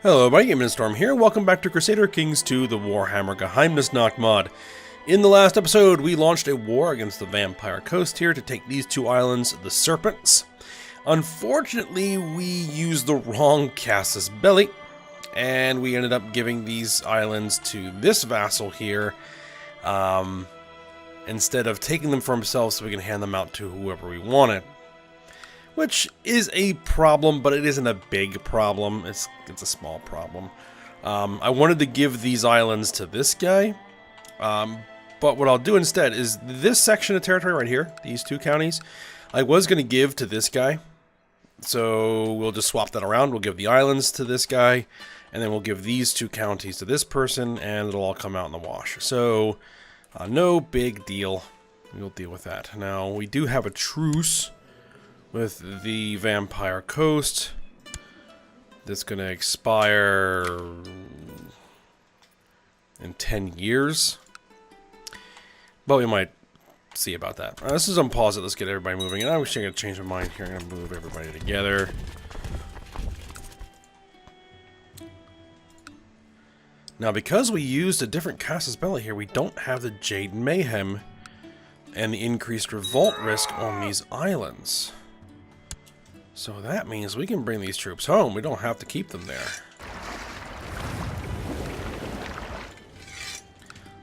Hello, my name is Storm here. Welcome back to Crusader Kings II, the Warhammer Geheimnisnacht mod. In the last episode, we launched a war against the Vampire Coast here to take these two islands, the Serpents. Unfortunately, we used the wrong casus belli, and we ended up giving these islands to this vassal here, instead of taking them for himself so we can hand them out to whoever we wanted. Which is a problem, but it isn't a big problem. It's a small problem. I wanted to give these islands to this guy, but what I'll do instead is this section of territory right here, these two counties, I was going to give to this guy. So we'll just swap that around. We'll give the islands to this guy, and then we'll give these two counties to this person, and it'll all come out in the wash. So no big deal. We'll deal with that. Now, we do have a truce with the Vampire Coast. That's going to expire in 10 years. But we might see about that. This is unpause it. Let's get everybody moving. And I'm actually going to change my mind here. I'm going to move everybody together. Now, because we used a different casus belli here, we don't have the Jade Mayhem and the increased revolt risk on these islands. So that means we can bring these troops home. We don't have to keep them there.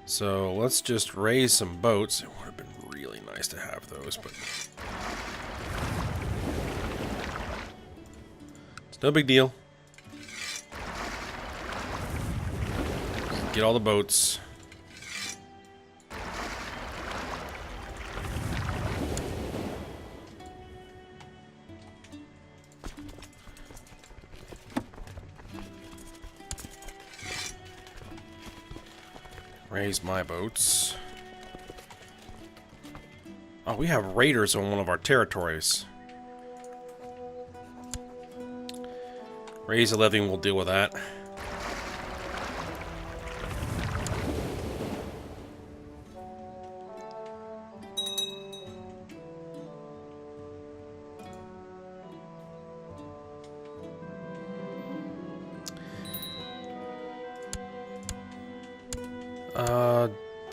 So let's just raise some boats. It would have been really nice to have those, but it's no big deal. Get all the boats. Raise my boats. Oh, we have raiders on one of our territories. Raise a levy and we'll deal with that.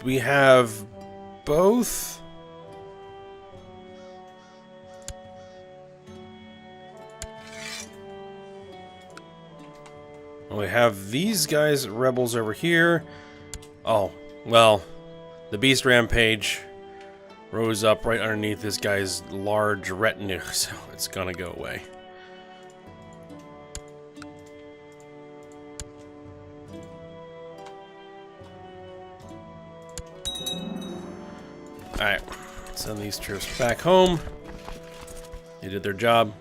We have both. We have these guys, rebels over here. Oh, well, the beast rampage rose up right underneath this guy's large retinue, so it's gonna go away. Alright, send these troops back home. They did their job.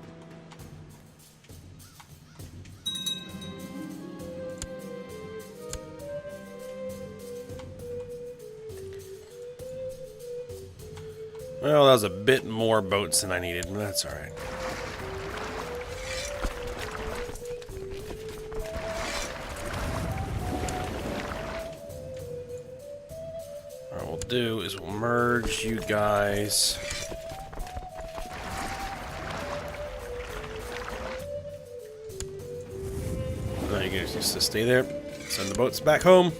Well, that was a bit more boats than I needed, but that's alright. Do is we'll merge you guys. Now you guys just stay there. Send the boats back home.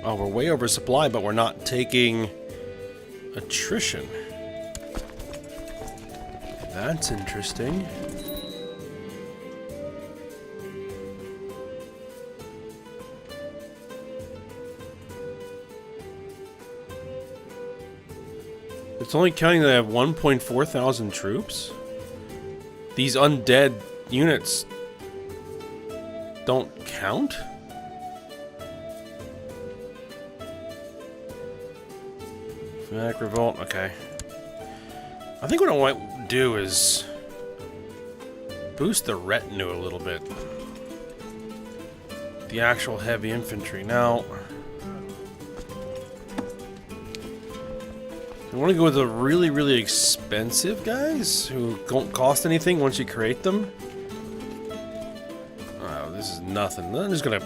Oh, we're way oversupplied, but we're not taking attrition. That's interesting. It's only counting that I have 1.4 thousand troops. These undead units don't count? Fanatic revolt, okay. I think what I want to do is boost the retinue a little bit. The actual heavy infantry. Now, I want to go with the really, really expensive guys who don't cost anything once you create them. Oh, this is nothing. I'm just gonna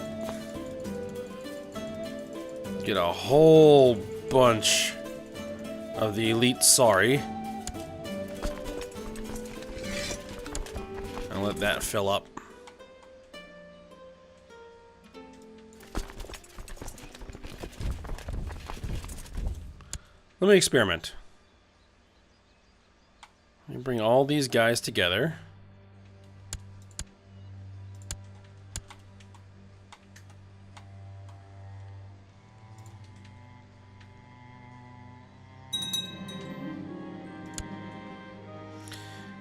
get a whole bunch of the elite sorry. And let that fill up. Let me experiment. Let me bring all these guys together.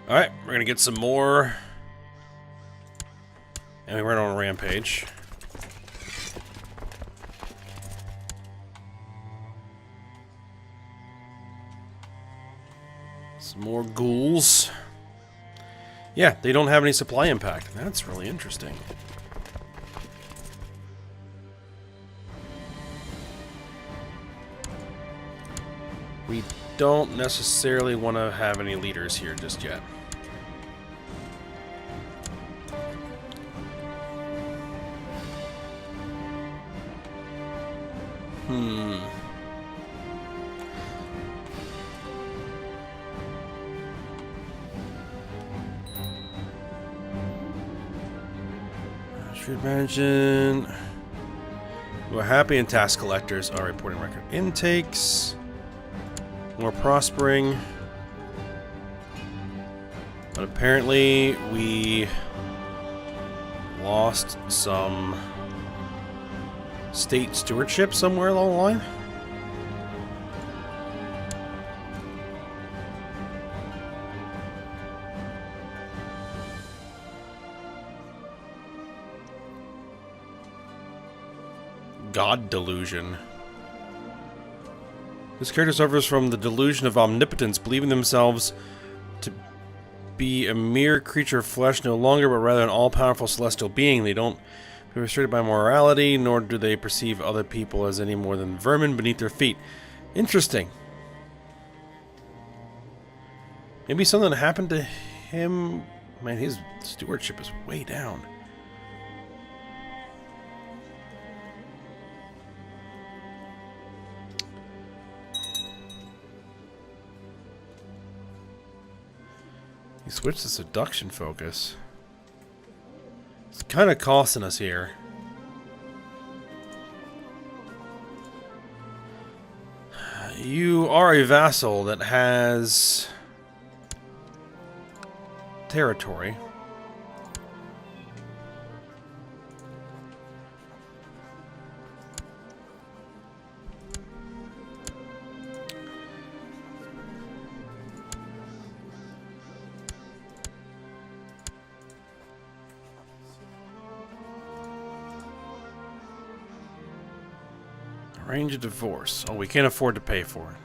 Alright, we're gonna get some more. And we went on a rampage. Some more ghouls. Yeah, they don't have any supply impact. That's really interesting. We don't necessarily want to have any leaders here just yet. Should mention we're happy and task collectors are reporting record intakes. More prospering. But apparently we lost some state stewardship somewhere along the line. God delusion. This character suffers from the delusion of omnipotence, believing themselves to be a mere creature of flesh no longer, but rather an all-powerful celestial being. They don't be restricted by morality, nor do they perceive other people as any more than vermin beneath their feet. Interesting. Maybe something happened to him. Man, his stewardship is way down. He switched to seduction focus. It's kind of costing us here. You are a vassal that has territory. Arrange a divorce. Oh, we can't afford to pay for it.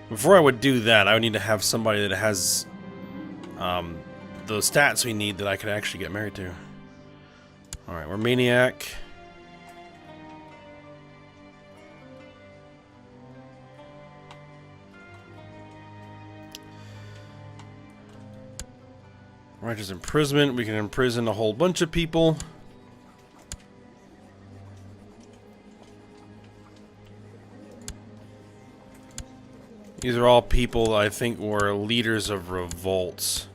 Before I would do that, I would need to have somebody that has the stats we need that I could actually get married to. Alright, we're Maniac. Righteous imprisonment. We can imprison a whole bunch of people. These are all people I think were leaders of revolts.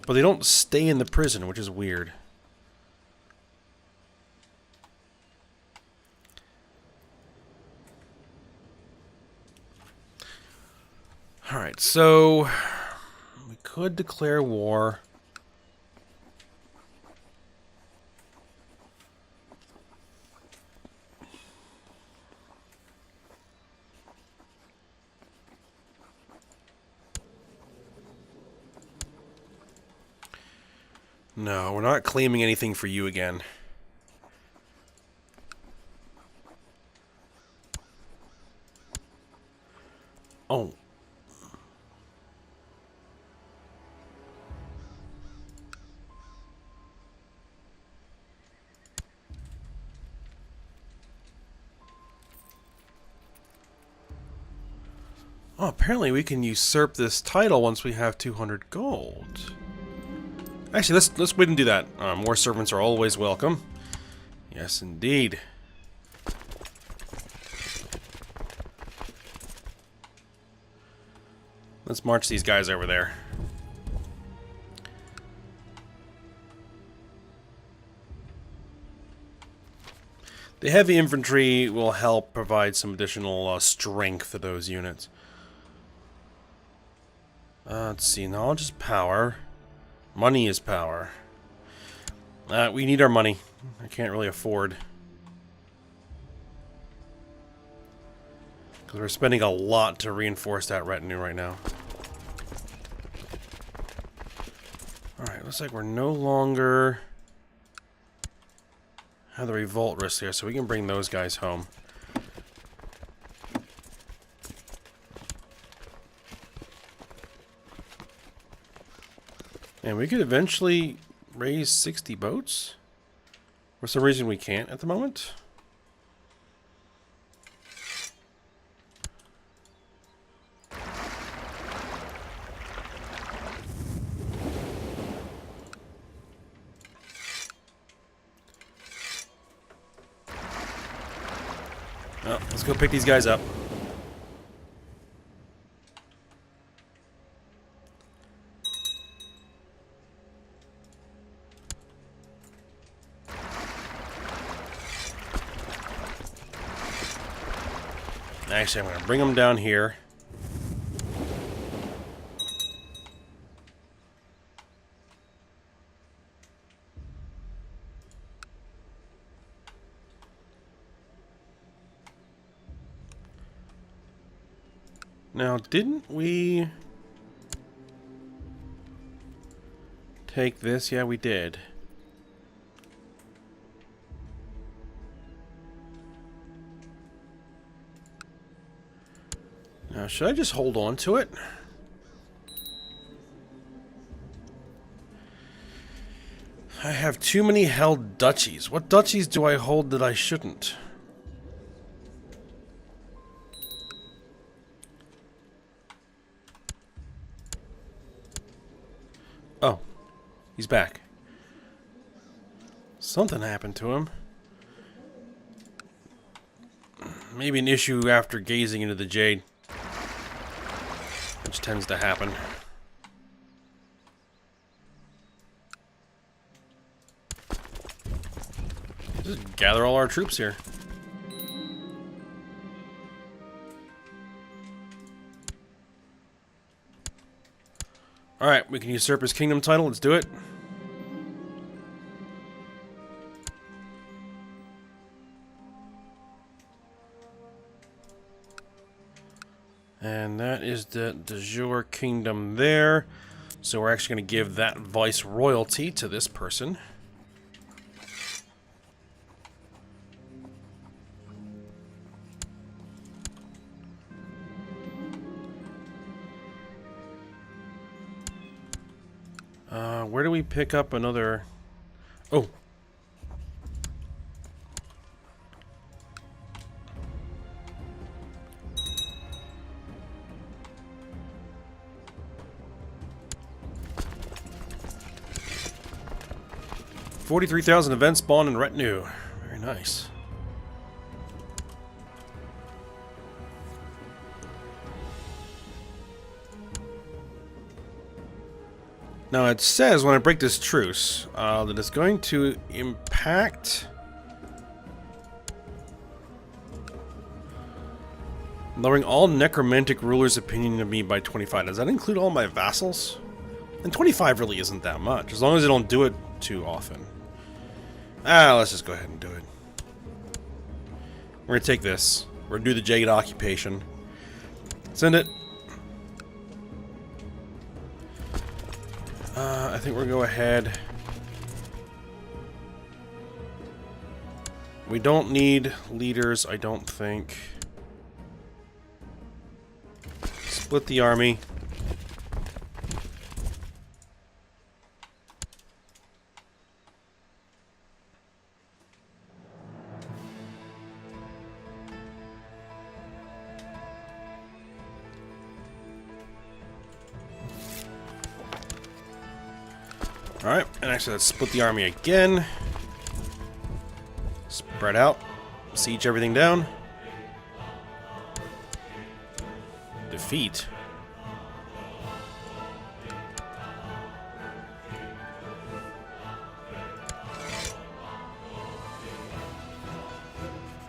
But they don't stay in the prison, which is weird. Alright, so we could declare war. No, we're not claiming anything for you again. Oh. Oh, apparently we can usurp this title once we have 200 gold. Actually, let's wait and do that. More servants are always welcome. Yes, indeed. Let's march these guys over there. The heavy infantry will help provide some additional strength to those units. Let's see, knowledge is power. Money is power. We need our money. I can't really afford. Because we're spending a lot to reinforce that retinue right now. Alright, looks like we're no longer have the revolt risk here, so we can bring those guys home. And we could eventually raise 60 boats. For some reason we can't at the moment. Well, let's go pick these guys up. Actually, I'm going to bring them down here. Now, didn't we take this? Yeah, we did. Now, should I just hold on to it? I have too many held duchies. What duchies do I hold that I shouldn't? Oh, he's back. Something happened to him. Maybe an issue after gazing into the jade. Which tends to happen. Just gather all our troops here. Alright, we can usurp his kingdom title. Let's do it. And that is the de jure kingdom there. So we're actually going to give that vice royalty to this person. Where do we pick up another... Oh. $43,000 event spawn and retinue. Very nice. Now it says when I break this truce that it's going to impact lowering all necromantic rulers' opinion of me by 25. Does that include all my vassals? And 25 really isn't that much, as long as they don't do it too often. Let's just go ahead and do it. We're gonna take this. We're gonna do the Jade occupation. Send it. I think we're gonna go ahead. We don't need leaders, I don't think. Split the army. Alright, and actually let's split the army again. Spread out. Siege everything down. Defeat.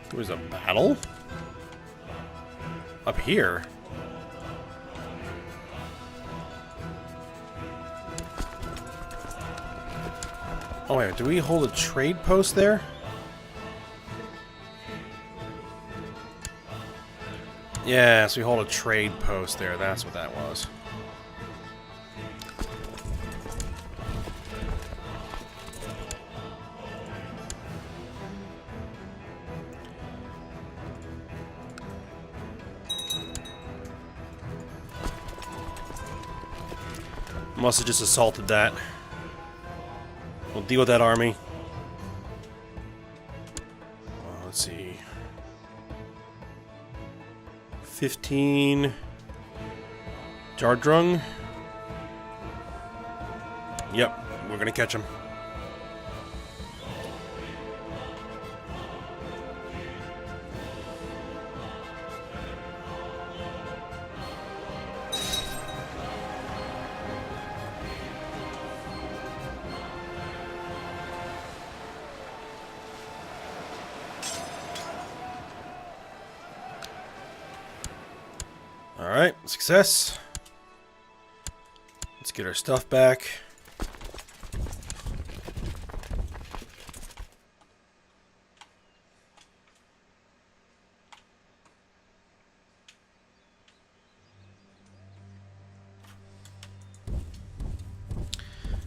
There was a battle? Up here? Oh wait, do we hold a trade post there? Yes, we hold a trade post there. That's what that was. Must have just assaulted that. We'll deal with that army. Let's see. 15. Jardrung. Yep, we're gonna catch him. Alright, success. Let's get our stuff back.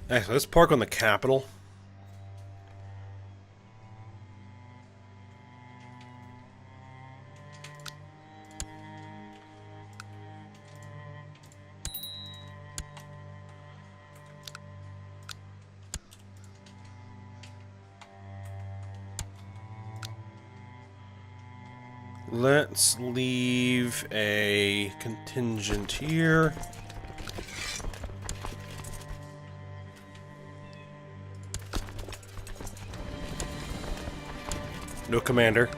Actually, let's park on the capital. Let's leave a contingent here. No commander.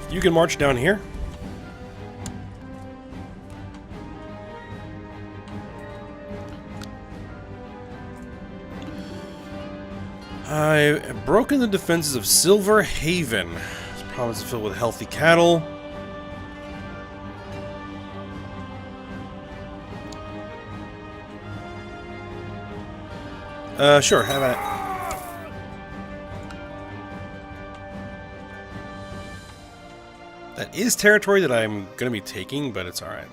You can march down here. I've broken the defenses of Silver Haven. This province is filled with healthy cattle. Sure, have at it. That is territory that I'm going to be taking, but it's alright.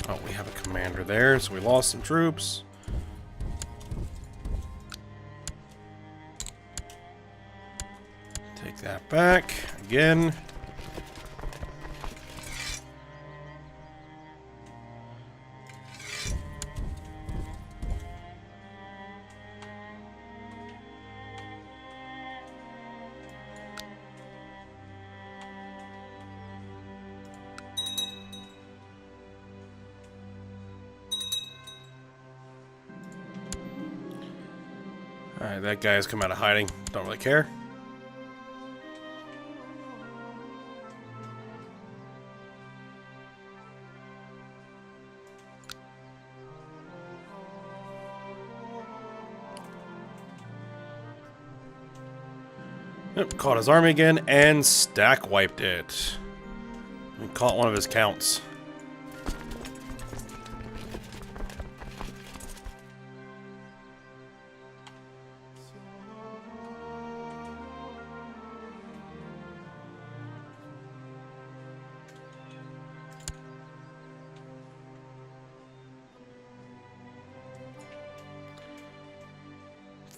Oh, we have a commander there, so we lost some troops. Take that back again. Alright, that guy has come out of hiding. Don't really care. Yep, caught his army again and stack wiped it. We caught one of his counts.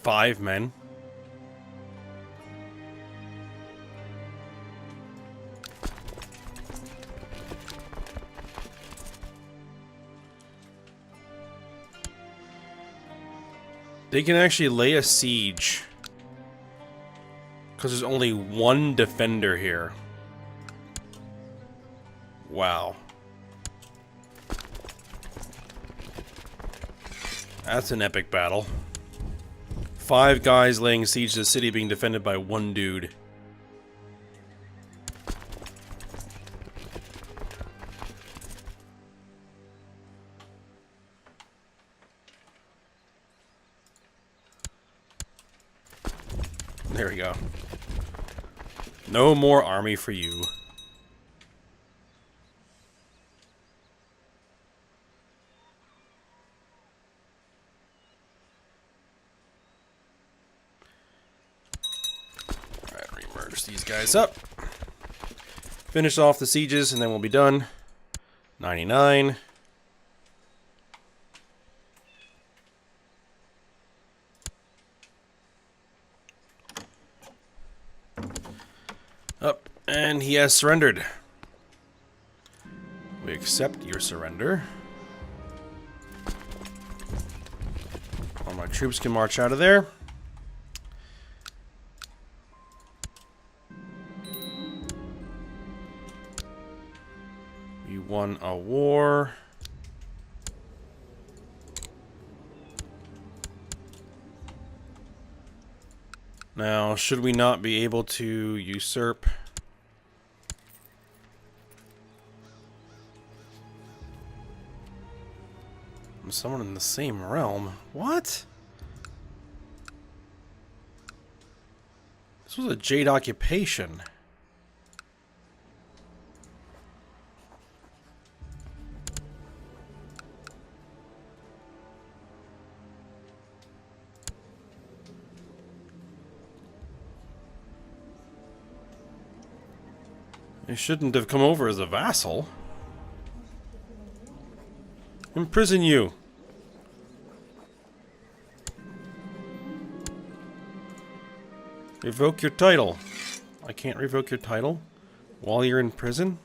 Five men. They can actually lay a siege. Because there's only one defender here. Wow. That's an epic battle. 5 guys laying siege to the city being defended by 1 dude. There we go. No more army for you. Alright, remerge these guys up. Finish off the sieges and then we'll be done. 99. Up, and he has surrendered. We accept your surrender. All my troops can march out of there. We won a war. Now, should we not be able to usurp? Someone in the same realm? What? This was a Jade occupation. They shouldn't have come over as a vassal. Imprison you. Revoke your title. I can't revoke your title while you're in prison?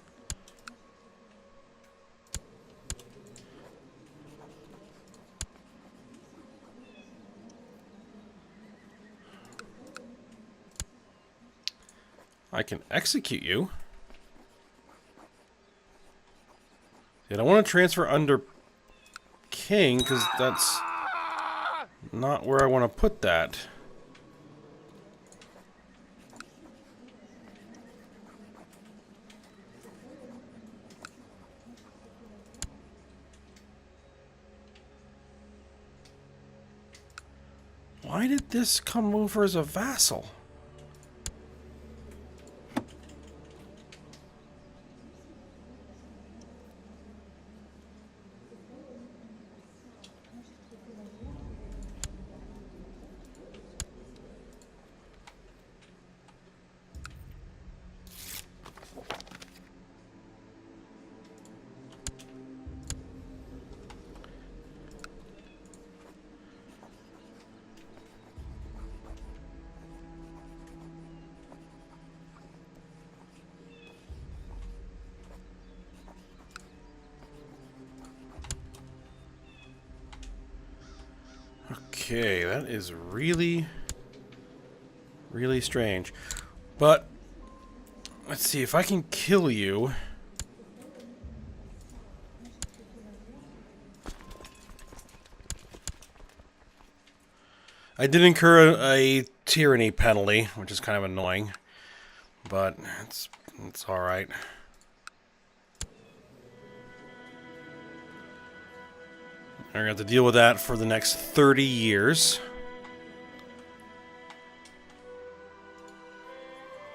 I can execute you. I don't want to transfer under king because that's not where I want to put that. Why did this come over as a vassal? Okay, that is really, really strange. But, let's see, if I can kill you... I did incur a tyranny penalty, which is kind of annoying. But, it's alright. We're going to have to deal with that for the next 30 years.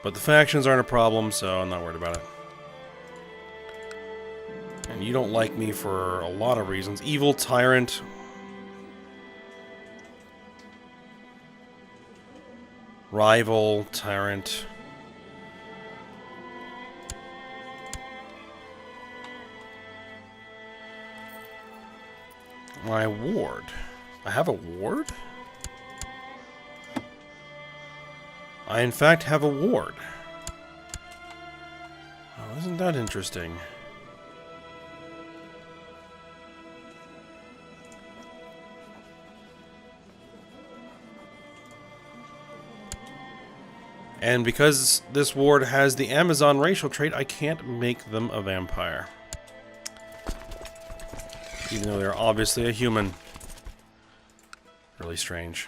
But the factions aren't a problem, so I'm not worried about it. And you don't like me for a lot of reasons. Evil tyrant. Rival tyrant. My ward. I have a ward? I in fact have a ward. Oh, isn't that interesting? And because this ward has the Amazon racial trait, I can't make them a vampire. Even though they're obviously a human. Really strange.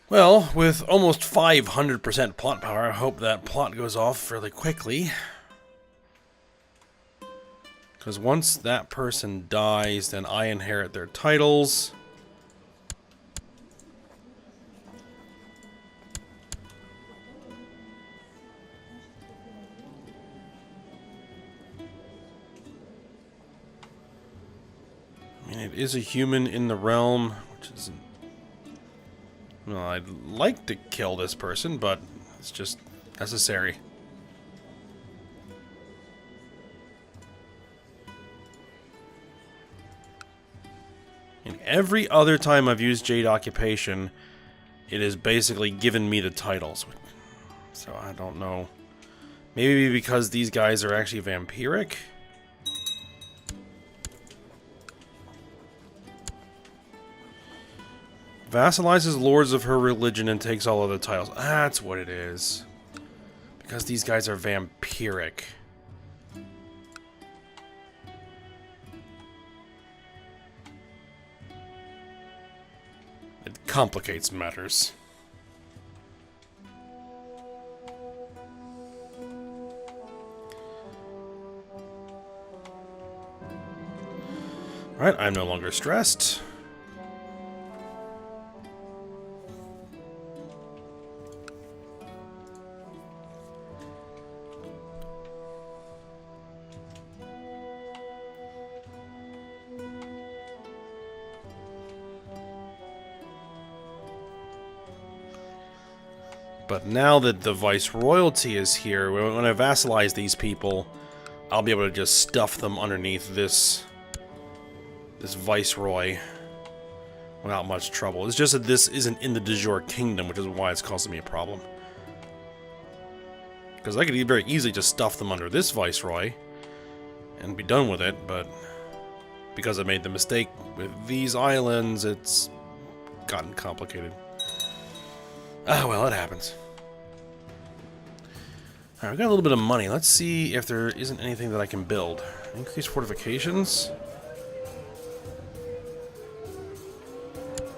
Well, with almost 500% plot power, I hope that plot goes off fairly quickly. Because once that person dies, then I inherit their titles. I mean, it is a human in the realm, which isn't... Well, I'd like to kill this person, but it's just necessary. And every other time I've used Jade Occupation, it has basically given me the titles. So I don't know. Maybe because these guys are actually vampiric? Vassalizes lords of her religion and takes all of the titles. That's what it is. Because these guys are vampiric. It complicates matters. Alright, I'm no longer stressed. But now that the Viceroyalty is here, when I vassalize these people, I'll be able to just stuff them underneath this Viceroy without much trouble. It's just that this isn't in the de jure kingdom, which is why it's causing me a problem. Because I could very easily just stuff them under this Viceroy and be done with it, but because I made the mistake with these islands, it's gotten complicated. Ah, well, it happens. Alright, we've got a little bit of money. Let's see if there isn't anything that I can build. Increase fortifications.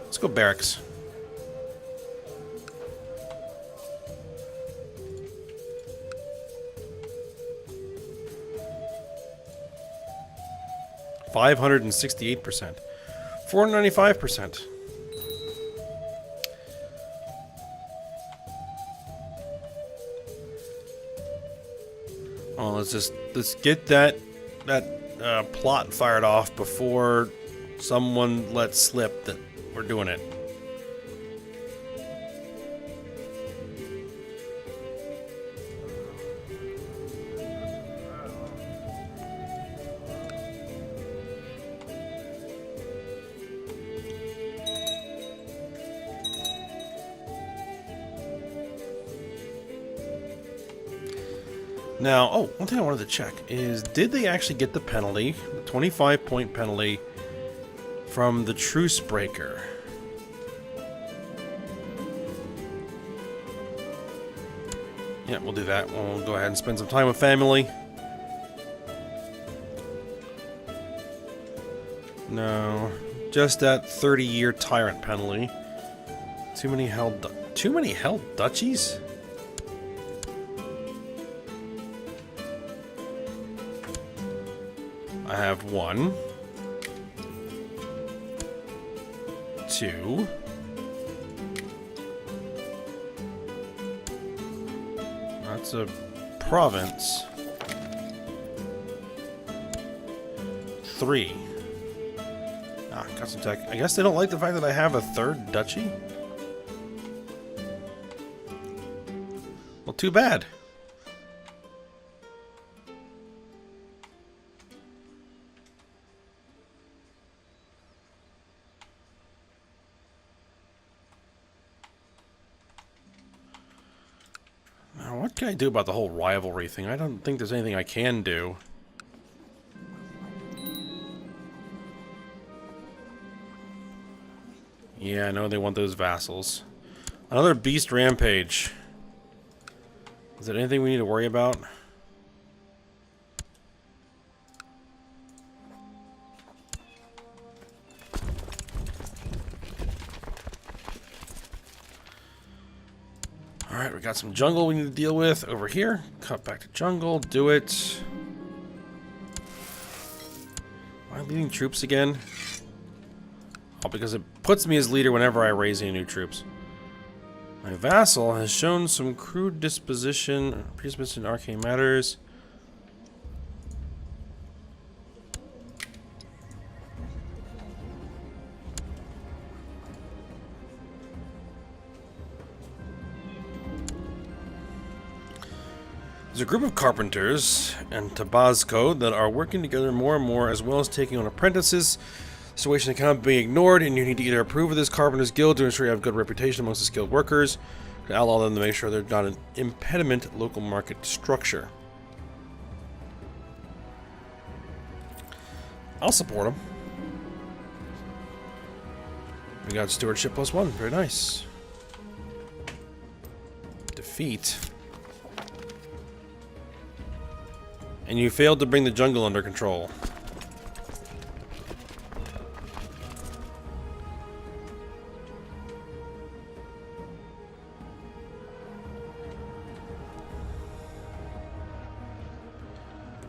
Let's go barracks. $568%. 495%. Oh, let's get that plot fired off before someone lets slip that we're doing it. Now, oh, one thing I wanted to check is, did they actually get the penalty, the 25-point penalty, from the Truce Breaker? Yeah, we'll do that. We'll go ahead and spend some time with family. No, just that 30-year tyrant penalty. Too many held duchies? I have 1, 2, that's a province, 3. Ah, custom tech. I guess they don't like the fact that I have a 3rd duchy? Well, too bad. What can I do about the whole rivalry thing? I don't think there's anything I can do. Yeah, I know they want those vassals. Another beast rampage. Is there anything we need to worry about? Alright, we got some jungle we need to deal with over here. Cut back to jungle, do it. Am I leading troops again? Oh, because it puts me as leader whenever I raise any new troops. My vassal has shown some crude predisposition in arcane matters. There's a group of carpenters and Tabasco that are working together more and more, as well as taking on apprentices. The situation cannot be ignored, and you need to either approve of this carpenters guild to ensure you have good reputation amongst the skilled workers, to outlaw them to make sure they're not an impediment to local market structure. I'll support them. We got stewardship +1. Very nice. Defeat. And you failed to bring the jungle under control.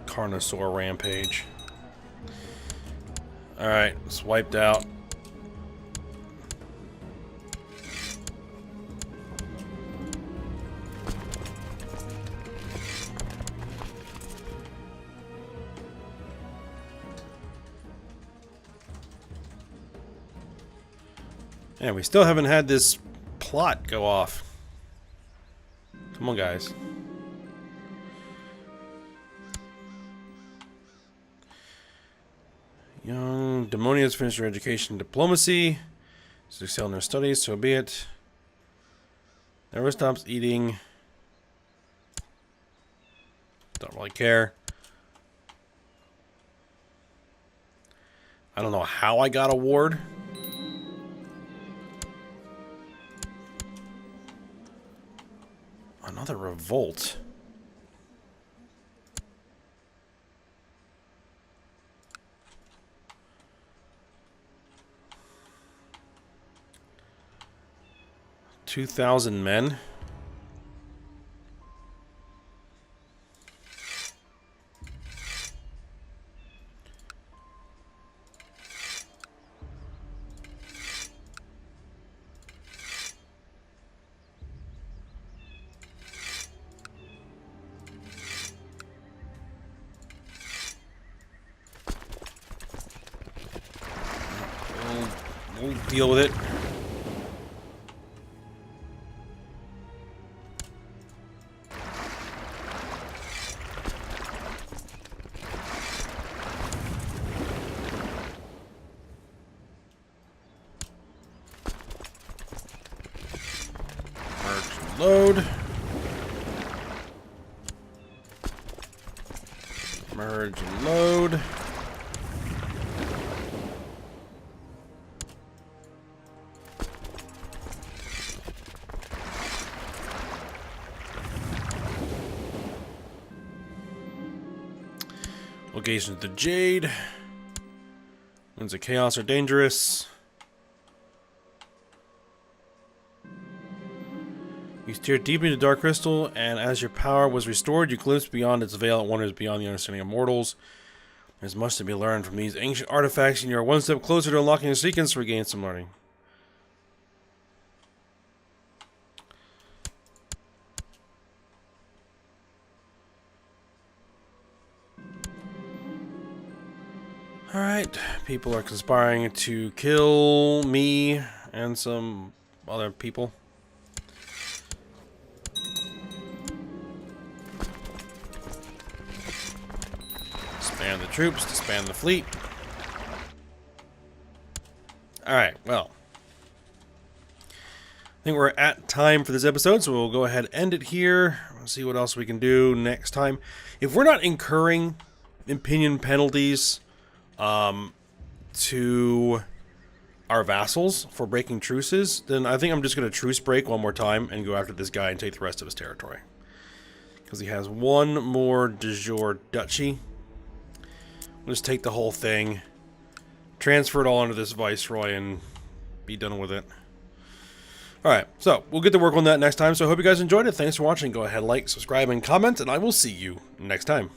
Carnosaur rampage. Alright, it's wiped out. Yeah, we still haven't had this plot go off. Come on, guys. Young daemonians finish their education in diplomacy. So excel in their studies, so be it. Never stops eating. Don't really care. I don't know how I got a ward. Another revolt. $2,000 men. We'll deal with it. Load. Merge and load. Locations of the Jade. Winds of Chaos are dangerous. You steer deeply into Dark Crystal, and as your power was restored, you glimpsed beyond its veil and wonders beyond the understanding of mortals. There's much to be learned from these ancient artifacts, and you are one step closer to unlocking the sequence to regain some learning. Alright, people are conspiring to kill me and some other people. Disband the troops, disband the fleet. Alright, well. I think we're at time for this episode, so we'll go ahead and end it here. We'll see what else we can do next time. If we're not incurring opinion penalties to our vassals for breaking truces, then I think I'm just going to truce break one more time and go after this guy and take the rest of his territory. Because he has one more de jure duchy. We'll just take the whole thing, transfer it all under this viceroy, and be done with it. Alright, so we'll get to work on that next time. So I hope you guys enjoyed it. Thanks for watching. Go ahead, like, subscribe, and comment, and I will see you next time.